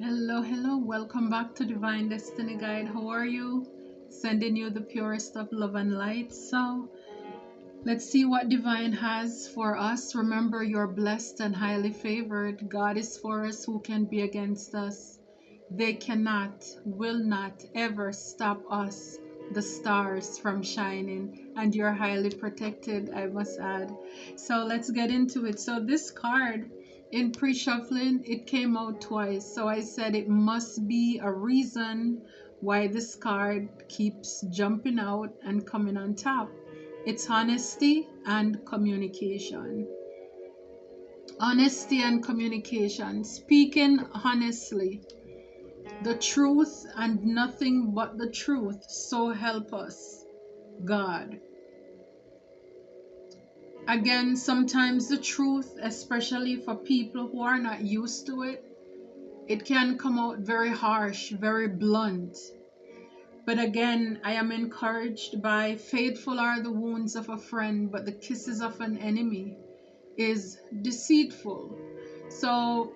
Hello, hello. Welcome back to Divine Destiny Guide. How are you? Sending you the purest of love and light. So, let's see what Divine has for us. Remember, you're blessed and highly favored. God is for us. Who can be against us? They cannot, will not ever stop us, the stars, from shining. And you're highly protected, I must add. So let's get into it. So this card in pre-shuffling, it came out twice. So I said it must be a reason why this card keeps jumping out and coming on top. It's honesty and communication. Honesty and communication. Speaking honestly, the truth and nothing but the truth. So help us, God. Again, sometimes the truth, especially for people who are not used to it, it can come out very harsh, very blunt. But again, I am encouraged by faithful are the wounds of a friend, but the kisses of an enemy is deceitful. So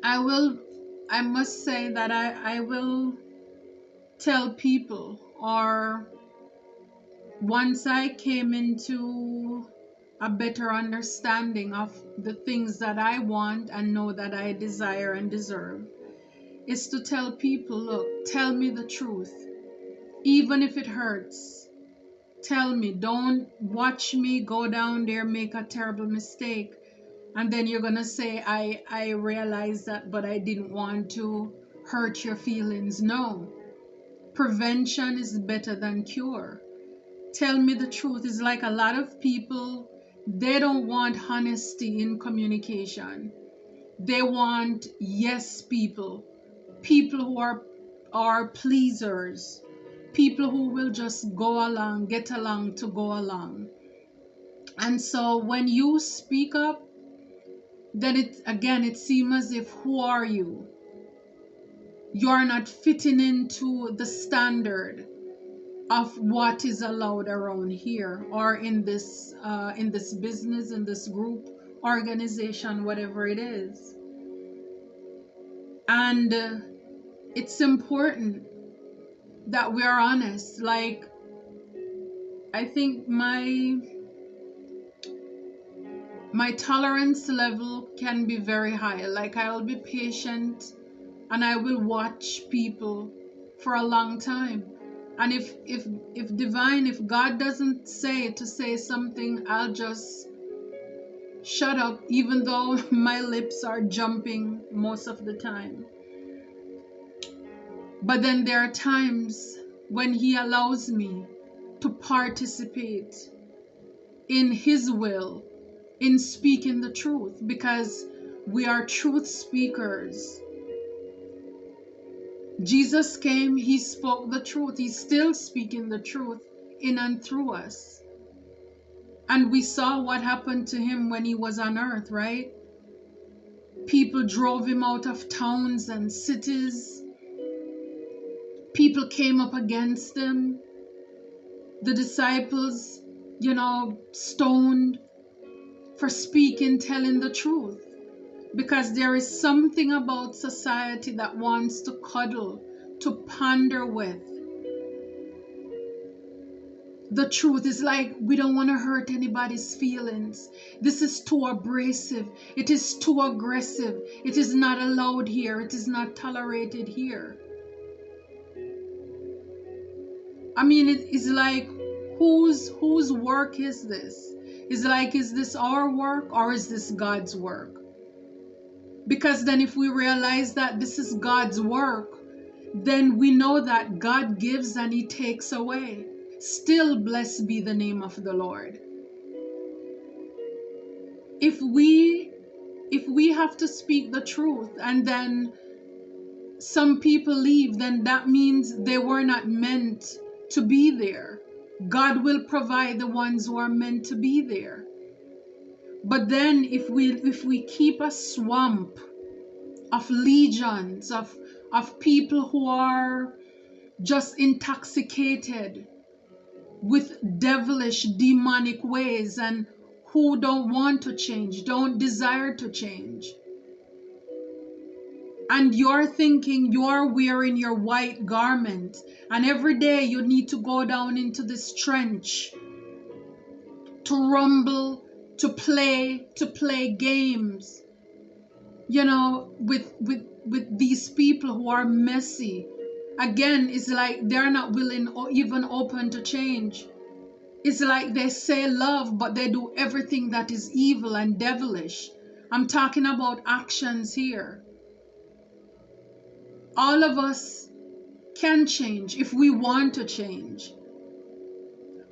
I must say that I will tell people, or once I came into a better understanding of the things that I want and know that I desire and deserve, is to tell people, look, tell me the truth, even if it hurts. Tell me, don't watch me go down there, make a terrible mistake, and then you're gonna say, I realized that, but I didn't want to hurt your feelings. No, prevention is better than cure. Tell me the truth. It's like a lot of people, they don't want honesty in communication. They want yes people, people who are pleasers, people who will just go along, get along to go along. And so when you speak up, then it seems as if, who are you? You're not fitting into the standard of what is allowed around here, or in this business, in this group, organization, whatever it is. And it's important that we are honest. Like, I think my tolerance level can be very high. Like, I'll be patient and I will watch people for a long time. And if God doesn't say to say something, I'll just shut up, even though my lips are jumping most of the time. But then there are times when He allows me to participate in His will, in speaking the truth, because we are truth speakers. Jesus came, He spoke the truth. He's still speaking the truth in and through us. And we saw what happened to Him when He was on earth, right? People drove Him out of towns and cities. People came up against Him. The disciples, stoned for speaking, telling the truth. Because there is something about society that wants to cuddle, to ponder with. The truth is like, we don't want to hurt anybody's feelings. This is too abrasive. It is too aggressive. It is not allowed here. It is not tolerated here. I mean, it is like, whose work is this? Is this our work, or is this God's work? Because then if we realize that this is God's work, then we know that God gives and He takes away. Still, blessed be the name of the Lord. If we have to speak the truth and then some people leave, then that means they were not meant to be there. God will provide the ones who are meant to be there. But then if we keep a swamp of legions of people who are just intoxicated with devilish, demonic ways, and who don't want to change, don't desire to change, and you're thinking you're wearing your white garment, and every day you need to go down into this trench to rumble, to play games, you know, with these people who are messy. Again, it's like they're not willing or even open to change. It's like they say love, but they do everything that is evil and devilish. I'm talking about actions here. All of us can change if we want to change.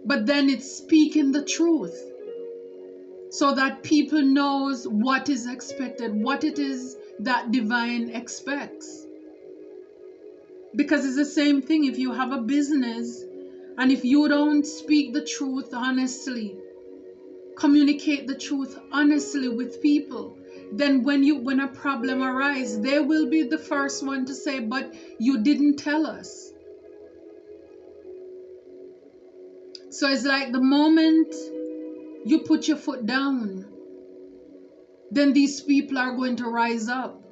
But then it's speaking the truth so that people knows what is expected, what it is that divine expects. Because it's the same thing if you have a business and if you don't speak the truth honestly, communicate the truth honestly with people, then when a problem arises, they will be the first one to say, but you didn't tell us. So it's like the moment you put your foot down, then these people are going to rise up.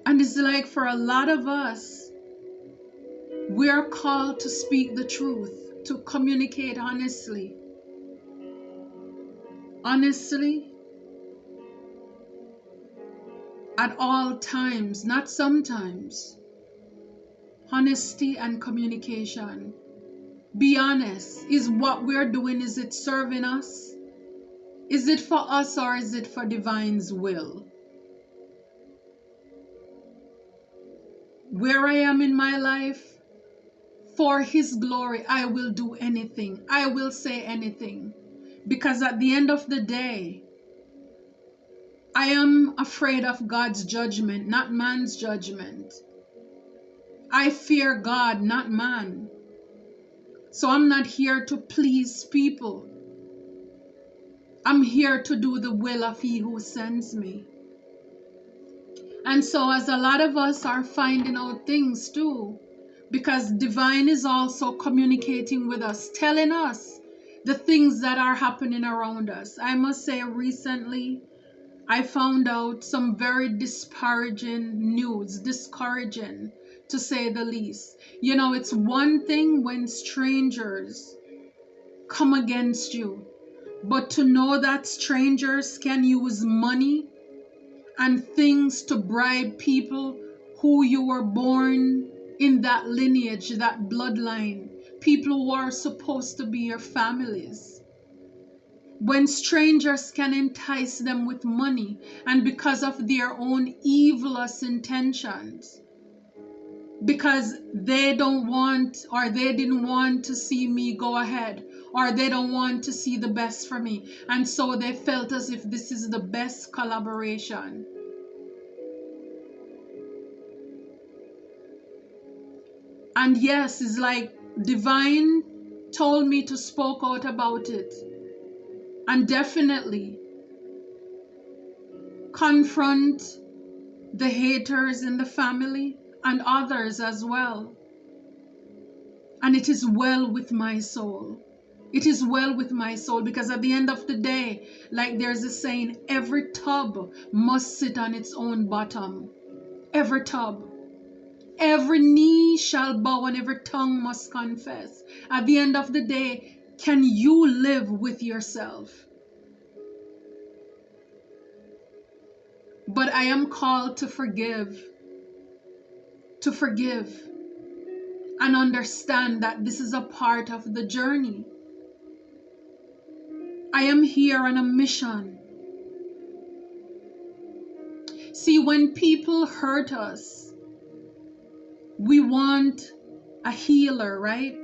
And it's like for a lot of us, we are called to speak the truth, to communicate honestly. Honestly, at all times, not sometimes. Honesty and communication. Be honest. Is what we're doing, is it serving us? Is it for us or is it for divine's will? Where I am in my life, for his glory, I will do anything. I will say anything. Because at the end of the day, I am afraid of God's judgment, not man's judgment. I fear God, not man. So I'm not here to please people. I'm here to do the will of he who sends me. And so as a lot of us are finding out things too, because divine is also communicating with us, telling us the things that are happening around us. I must say recently, I found out some very disparaging news, discouraging to say the least. You know, it's one thing when strangers come against you, but to know that strangers can use money and things to bribe people who you were born in that lineage, that bloodline, people who are supposed to be your families. When strangers can entice them with money and because of their own evilous intentions, because they don't want or they didn't want to see me go ahead, or they don't want to see the best for me, and so they felt as if this is the best collaboration. And yes, it's like divine told me to speak out about it and definitely confront the haters in the family and others as well. And it is well with my soul. It is well with my soul, because at the end of the day, like there's a saying, every tub must sit on its own bottom. Every tub. Every knee shall bow and every tongue must confess. At the end of the day, can you live with yourself? But I am called to forgive, and understand that this is a part of the journey. I am here on a mission. See, when people hurt us, we want a healer, right?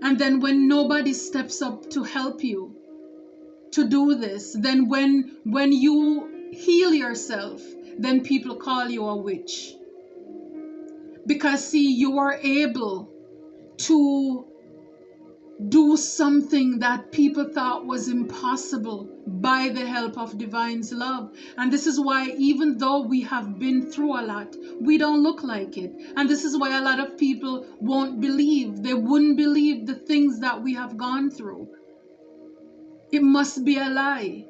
And then when nobody steps up to help you to do this, then when you heal yourself, then people call you a witch. Because see, you are able to do something that people thought was impossible by the help of divine's love. And this is why, even though we have been through a lot, we don't look like it. And this is why a lot of people won't believe. They wouldn't believe the things that we have gone through. It must be a lie.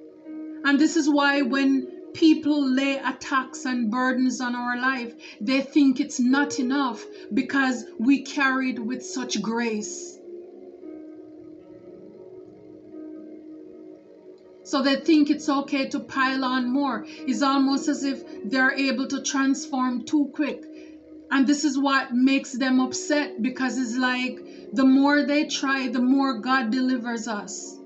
And this is why when people lay attacks and burdens on our life, they think it's not enough because we carried with such grace. So they think it's okay to pile on more. It's almost as if they're able to transform too quick. And this is what makes them upset, because it's like the more they try, the more God delivers us.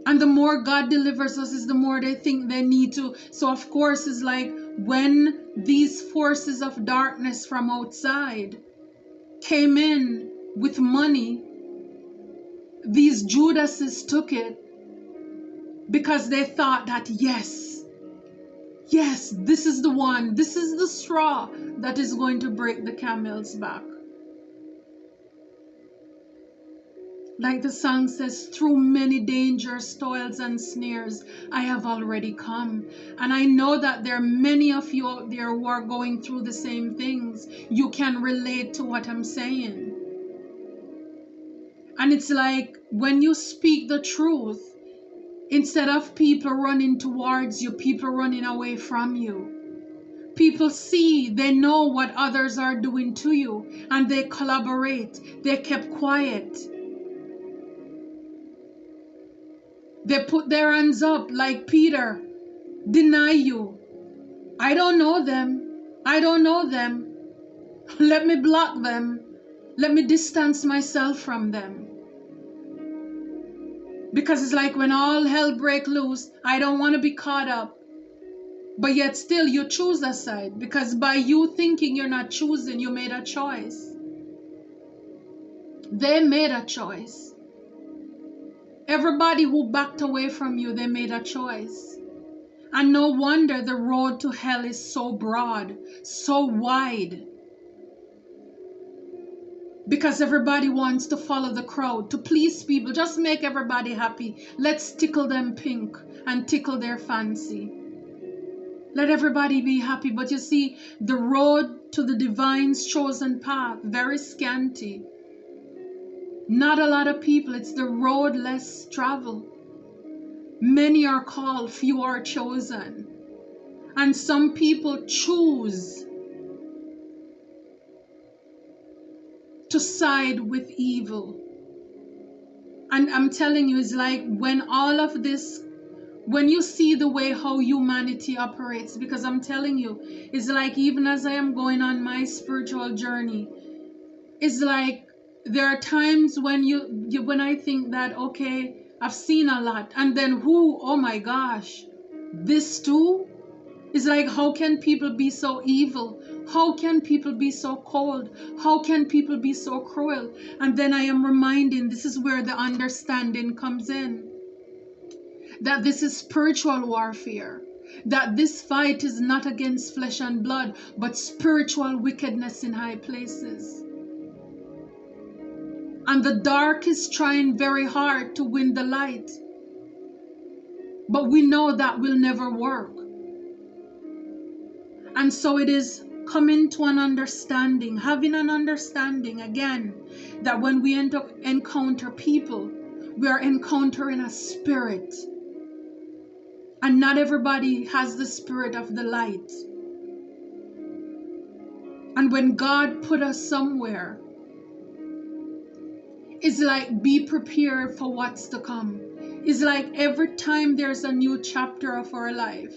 And the more God delivers us is the more they think they need to. So of course it's like when these forces of darkness from outside came in with money, these Judases took it because they thought that yes, this is the one, this is the straw that is going to break the camel's back. Like the song says, through many dangers, toils, and snares, I have already come. And I know that there are many of you out there who are going through the same things. You can relate to what I'm saying. And it's like when you speak the truth, instead of people running towards you, people running away from you. People see, they know what others are doing to you, and they collaborate. They kept quiet. They put their hands up like Peter, deny you. I don't know them. I don't know them. Let me block them. Let me distance myself from them. Because it's like when all hell break loose, I don't want to be caught up. But yet still you choose a side, because by you thinking you're not choosing, you made a choice. They made a choice. Everybody who backed away from you, they made a choice. And no wonder the road to hell is so broad, so wide. Because everybody wants to follow the crowd, to please people, just make everybody happy. Let's tickle them pink and tickle their fancy. Let everybody be happy. But you see, the road to the divine's chosen path, very scanty. Not a lot of people. It's the road less traveled. Many are called, few are chosen. And some people choose to side with evil. And I'm telling you, it's like when all of this, when you see the way how humanity operates, because I'm telling you, it's like even as I am going on my spiritual journey, it's like there are times when when I think that, okay, I've seen a lot, and then oh my gosh, this too? It's like, how can people be so evil? How can people be so cold? How can people be so cruel? And then I am reminding, this is where the understanding comes in, that this is spiritual warfare, that this fight is not against flesh and blood, but spiritual wickedness in high places. And the dark is trying very hard to win the light. But we know that will never work. And so it is coming to an understanding, having an understanding again, that when we encounter people, we are encountering a spirit. And not everybody has the spirit of the light. And when God put us somewhere, it's like, be prepared for what's to come. It's like every time there's a new chapter of our life,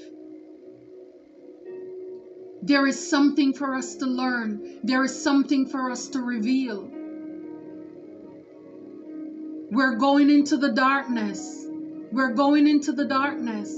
there is something for us to learn. There is something for us to reveal. We're going into the darkness. We're going into the darkness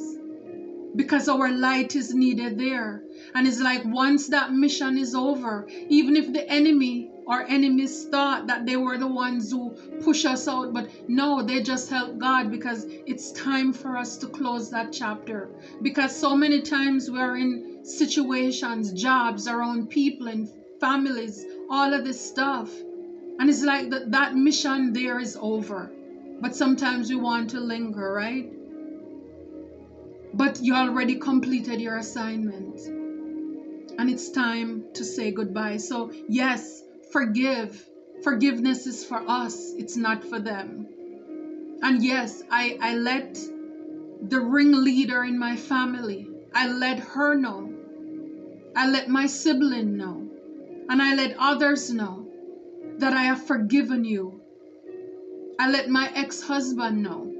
because our light is needed there. And it's like once that mission is over, even if the enemy or enemies thought that they were the ones who push us out, but no, they just help God, because it's time for us to close that chapter. Because so many times we're in situations, jobs, around people and families, all of this stuff, and it's like that mission there is over, but sometimes we want to linger, right? But you already completed your assignment, and it's time to say goodbye. So yes, forgive. Forgiveness is for us, it's not for them. And yes, I let the ringleader in my family, I let her know. I let my sibling know. And I let others know that I have forgiven you. I let my ex-husband know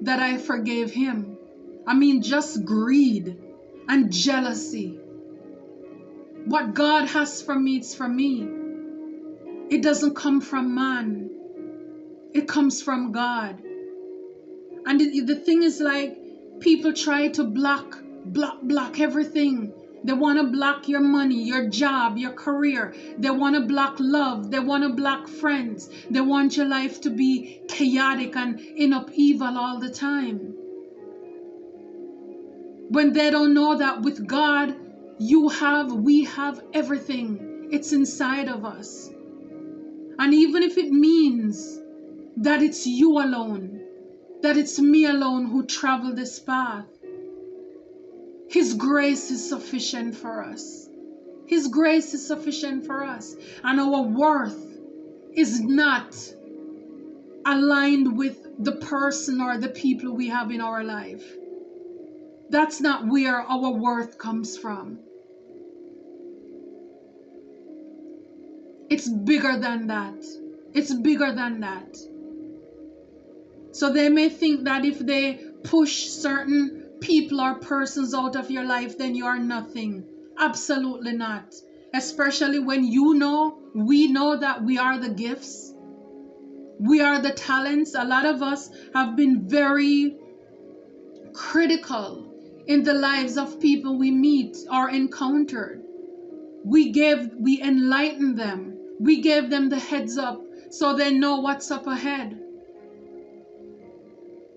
that I forgave him. I mean, just greed and jealousy. What God has for me, it's for me. It doesn't come from man. It comes from God. And the thing is, like, people try to block everything. They want to block your money, your job, your career. They want to block love. They want to block friends. They want your life to be chaotic and in upheaval all the time. When they don't know that with God, we have everything. It's inside of us. And even if it means that it's you alone, that it's me alone who travel this path, His grace is sufficient for us. His grace is sufficient for us. And our worth is not aligned with the person or the people we have in our life. That's not where our worth comes from. It's bigger than that. It's bigger than that. So they may think that if they push certain people or persons out of your life, then you are nothing. Absolutely not. Especially when we know that we are the gifts. We are the talents. A lot of us have been very critical in the lives of people we meet or encountered. We enlightened them. We gave them the heads up so they know what's up ahead.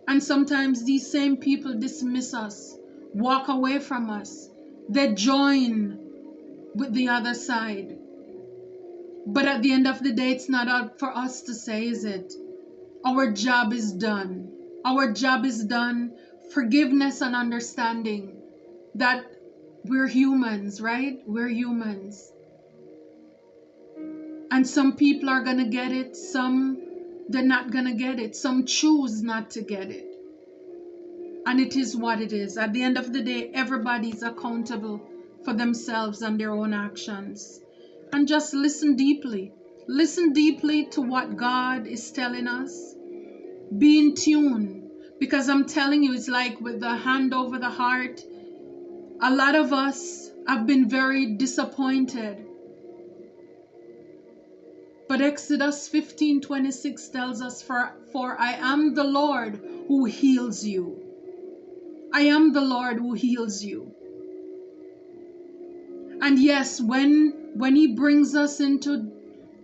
And sometimes these same people dismiss us, walk away from us. They join with the other side. But at the end of the day, it's not up for us to say, is it? Our job is done. Our job is done. Forgiveness and understanding that we're humans, right? We're humans. And some people are going to get it. Some, they're not going to get it. Some choose not to get it. And it is what it is. At the end of the day, everybody's accountable for themselves and their own actions. And just listen deeply. Listen deeply to what God is telling us. Be in tune. Because I'm telling you, it's like with the hand over the heart. A lot of us have been very disappointed. But Exodus 15:26 tells us, For I am the Lord who heals you. I am the Lord who heals you. And yes, when He brings us into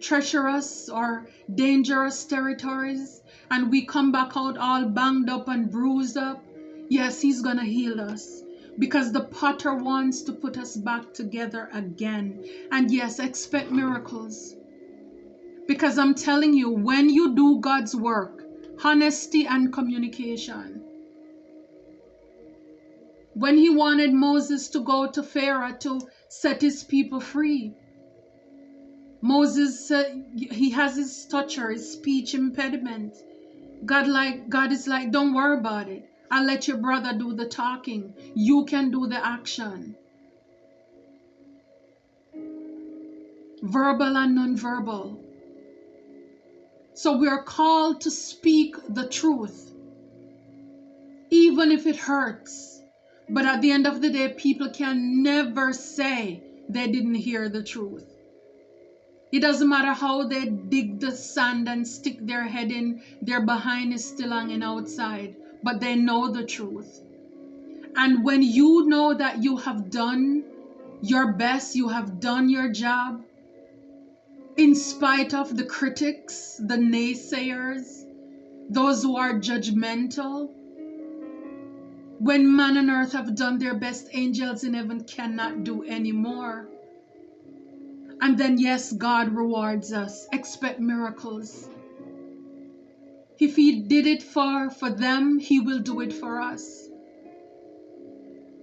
treacherous or dangerous territories and we come back out all banged up and bruised up, yes, He's going to heal us. Because the potter wants to put us back together again. And yes, expect miracles. Because I'm telling you, when you do God's work, honesty and communication. When He wanted Moses to go to Pharaoh to set his people free, Moses, he has his stutter, his speech impediment. God is like, don't worry about it. I'll let your brother do the talking. You can do the action. Verbal and non-verbal. So we are called to speak the truth, even if it hurts. But at the end of the day, people can never say they didn't hear the truth. It doesn't matter how they dig the sand and stick their head in, their behind is still hanging outside, but they know the truth. And when you know that you have done your best, you have done your job, in spite of the critics, the naysayers, those who are judgmental, when man and earth have done their best, angels in heaven cannot do anymore. And then yes, God rewards us. Expect miracles. If He did it for them, He will do it for us.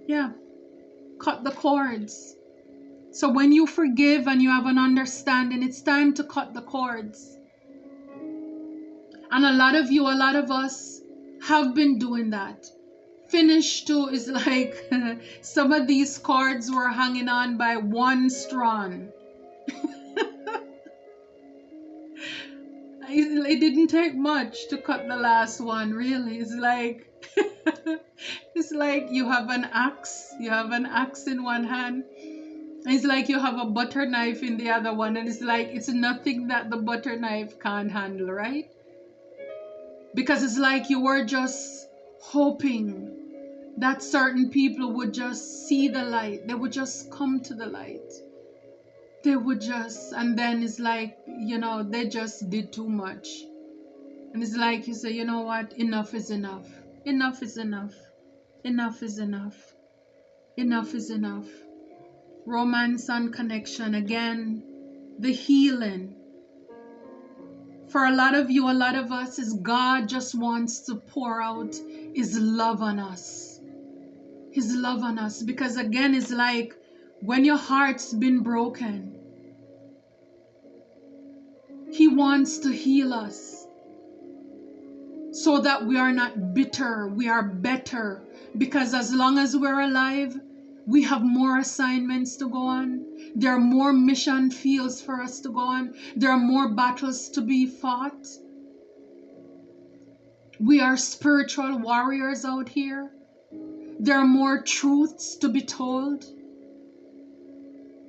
Yeah. Cut the cords. So when you forgive and you have an understanding, it's time to cut the cords. And a lot of us, have been doing that. Finish too is like some of these cords were hanging on by one strand. It didn't take much to cut the last one, really. It's like it's like you have an axe in one hand. It's like you have a butter knife in the other one, and it's like it's nothing that the butter knife can't handle, right? Because it's like you were just hoping that certain people would just see the light. They would just come to the light. They would just, and then it's like, they just did too much. And it's like you say, you know what? Enough is enough. Enough is enough. Enough is enough. Enough is enough. Romance and connection. Again, the healing. For a lot of you, a lot of us, is God just wants to pour out His love on us. His love on us. Because again, it's like when your heart's been broken, He wants to heal us so that we are not bitter, we are better. Because as long as we're alive, we have more assignments to go on. There are more mission fields for us to go on. There are more battles to be fought. We are spiritual warriors out here. There are more truths to be told.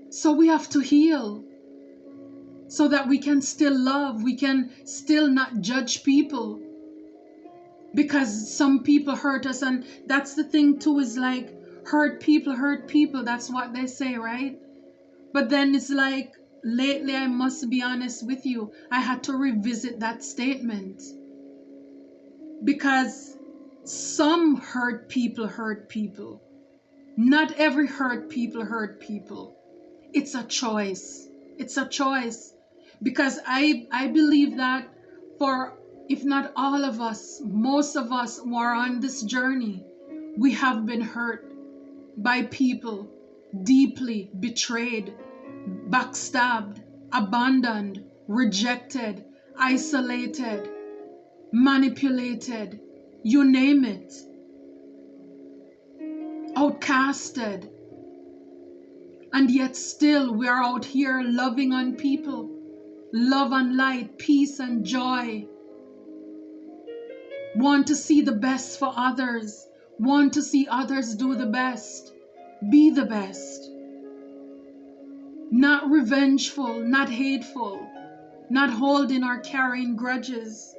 So we have to heal so that we can still love. We can still not judge people. Because some people hurt us, and that's the thing too, is like hurt people, that's what they say, right? But then it's like lately, I must be honest with you, I had to revisit that statement, because some hurt people. Not every hurt people. It's a choice. It's a choice. Because I believe that for, if not all of us, most of us who are on this journey, we have been hurt by people, deeply betrayed, backstabbed, abandoned, rejected, isolated, manipulated, you name it, outcasted. And yet still we are out here loving on people, love and light, peace and joy. Want to see the best for others, want to see others do the best, be the best. Not revengeful, not hateful, not holding or carrying grudges.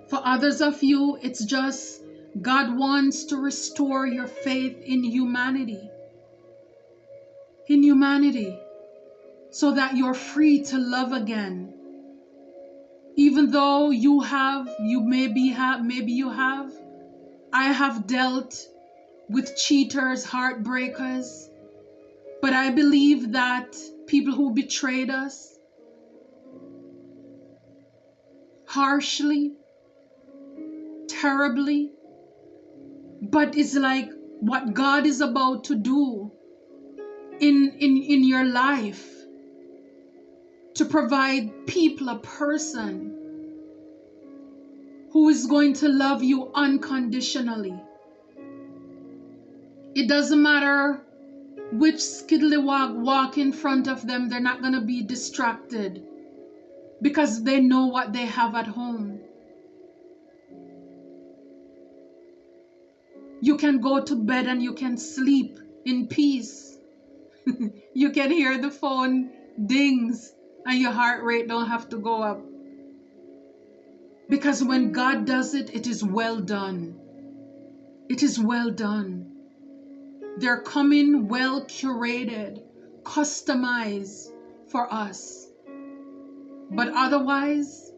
For others of you, it's just God wants to restore your faith in humanity. In humanity, so that you're free to love again. Even though I have dealt with cheaters, heartbreakers, but I believe that people who betrayed us harshly, terribly, but it's like what God is about to do in your life, to provide people, a person who is going to love you unconditionally. It doesn't matter which skiddly walk in front of them, they're not going to be distracted because they know what they have at home. You can go to bed and you can sleep in peace. You can hear the phone dings and your heart rate don't have to go up. Because when God does it, it is well done. It is well done. They're coming well curated, customized for us. But otherwise,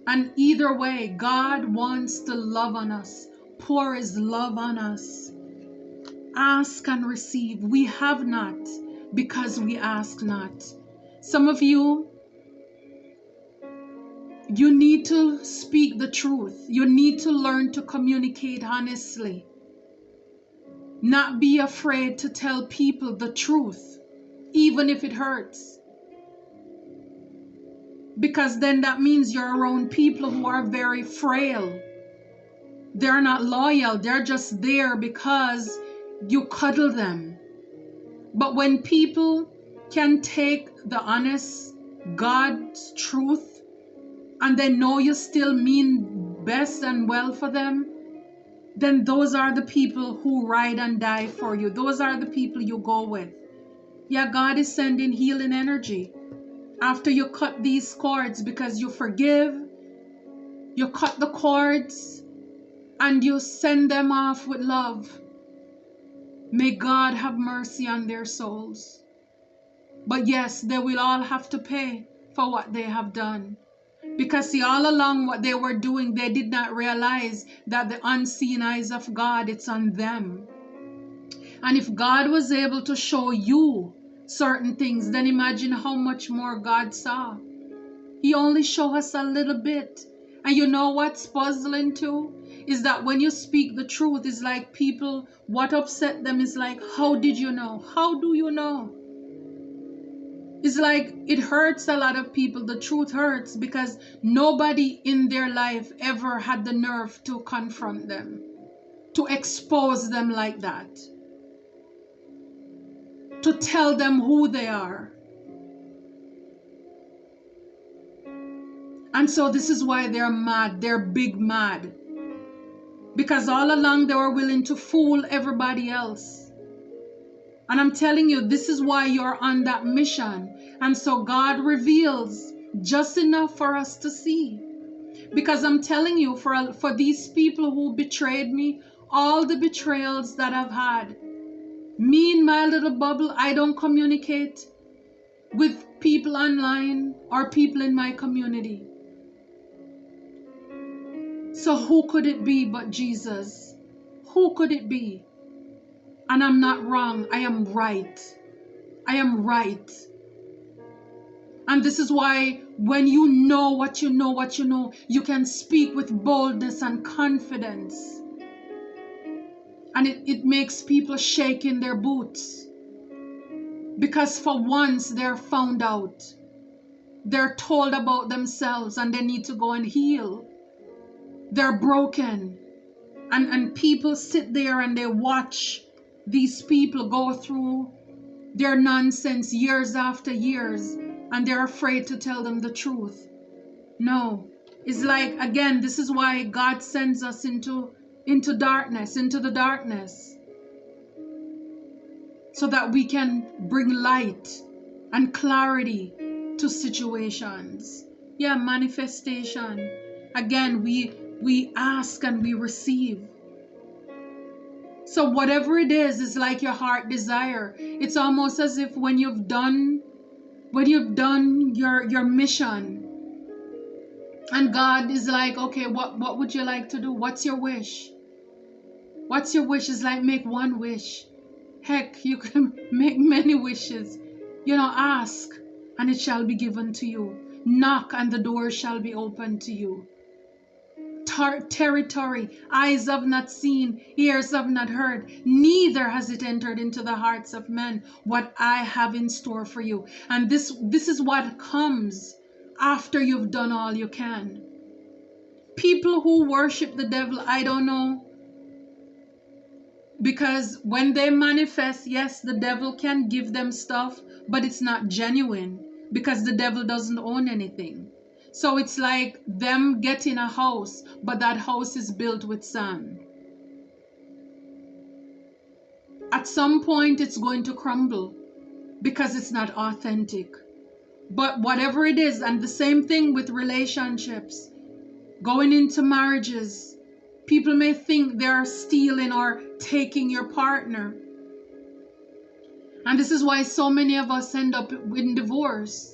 and either way, God wants to love on us, pour His love on us. Ask and receive. We have not because we ask not. Some of you, you need to speak the truth. You need to learn to communicate honestly. Not be afraid to tell people the truth, even if it hurts. because then that means you're around people who are very frail. They're not loyal. They're just there because you cuddle them. But when people can take the honest God's truth and they know you still mean best and well for them, then those are the people who ride and die for you. Those are the people you go with. Yeah, God is sending healing energy after you cut these cords, because you forgive, you cut the cords, and you send them off with love. May God have mercy on their souls. But yes, they will all have to pay for what they have done. Because see, all along what they were doing, they did not realize that the unseen eyes of God, it's on them. And if God was able to show you certain things, then imagine how much more God saw. He only showed us a little bit. And you know what's puzzling too? Is that when you speak the truth, it's like people, what upset them is like, how did you know? How do you know? It's like it hurts a lot of people. The truth hurts because nobody in their life ever had the nerve to confront them, to expose them like that, to tell them who they are. And so this is why they're mad. They're big mad. Because all along they were willing to fool everybody else. And I'm telling you, this is why you're on that mission. And so God reveals just enough for us to see. Because I'm telling you, for these people who betrayed me, all the betrayals that I've had, me in my little bubble, I don't communicate with people online or people in my community. So who could it be but Jesus? Who could it be? And I'm not wrong. I am right. I am right. And this is why when you know what you know, you can speak with boldness and confidence. And it makes people shake in their boots. Because for once they're found out. They're told about themselves and they need to go and heal. They're broken. And people sit there and they watch these people go through their nonsense years after years, and they're afraid to tell them the truth. No. It's like, again, this is why God sends us into darkness, into the darkness, so that we can bring light and clarity to situations. Yeah, manifestation. Again, we ask and we receive. So whatever it is like your heart desire. It's almost as if when you've done your mission, and God is like, okay, what would you like to do? What's your wish? What's your wish? Is like, make one wish. Heck, you can make many wishes. Ask and it shall be given to you. Knock and the door shall be opened to you. Territory eyes have not seen, ears have not heard, neither has it entered into the hearts of men what I have in store for you. And this is what comes after you've done all you can. People who worship the devil, I don't know, because when they manifest, yes, the devil can give them stuff, but it's not genuine because the devil doesn't own anything. So it's like them getting a house, but that house is built with sand. At some point, it's going to crumble because it's not authentic. But whatever it is, and the same thing with relationships, going into marriages, people may think they're stealing or taking your partner. And this is why so many of us end up in divorce.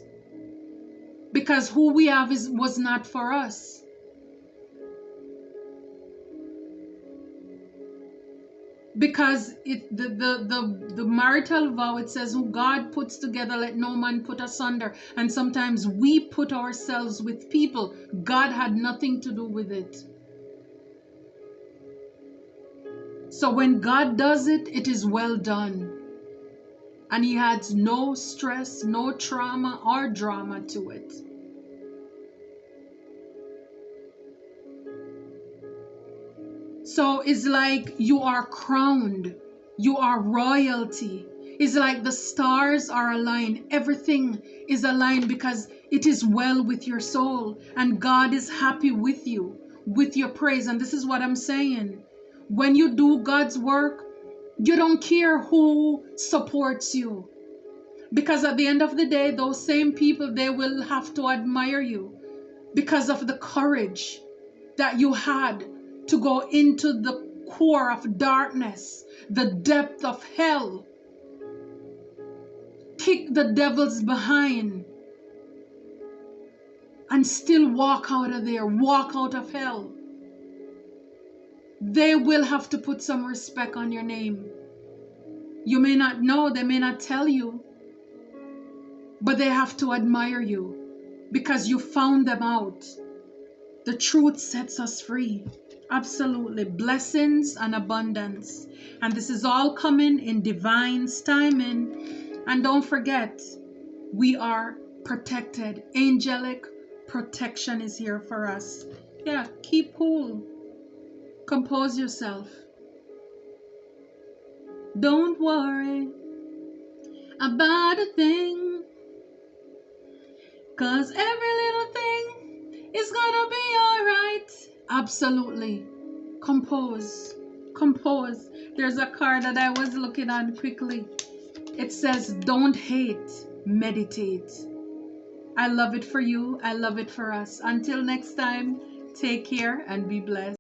Because who we have was not for us. Because the marital vow, it says, who God puts together, let no man put asunder. And sometimes we put ourselves with people. God had nothing to do with it. So when God does it, it is well done. And he adds no stress, no trauma or drama to it. So it's like you are crowned. You are royalty. It's like the stars are aligned. Everything is aligned because it is well with your soul. And God is happy with you, with your praise. And this is what I'm saying. When you do God's work, you don't care who supports you. Because at the end of the day, those same people, they will have to admire you because of the courage that you had to go into the core of darkness, the depth of hell, kick the devils behind, and still walk out of there, walk out of hell. They will have to put some respect on your name. You may not know, they may not tell you, but they have to admire you because you found them out. The truth sets us free. Absolutely. Blessings and abundance. And this is all coming in divine timing. And don't forget, we are protected. Angelic protection is here for us. Yeah, keep cool. Compose yourself. Don't worry about a thing, 'cause every little thing is gonna be alright. Absolutely. Compose. Compose. There's a card that I was looking at quickly. It says, don't hate, meditate. I love it for you. I love it for us. Until next time, take care and be blessed.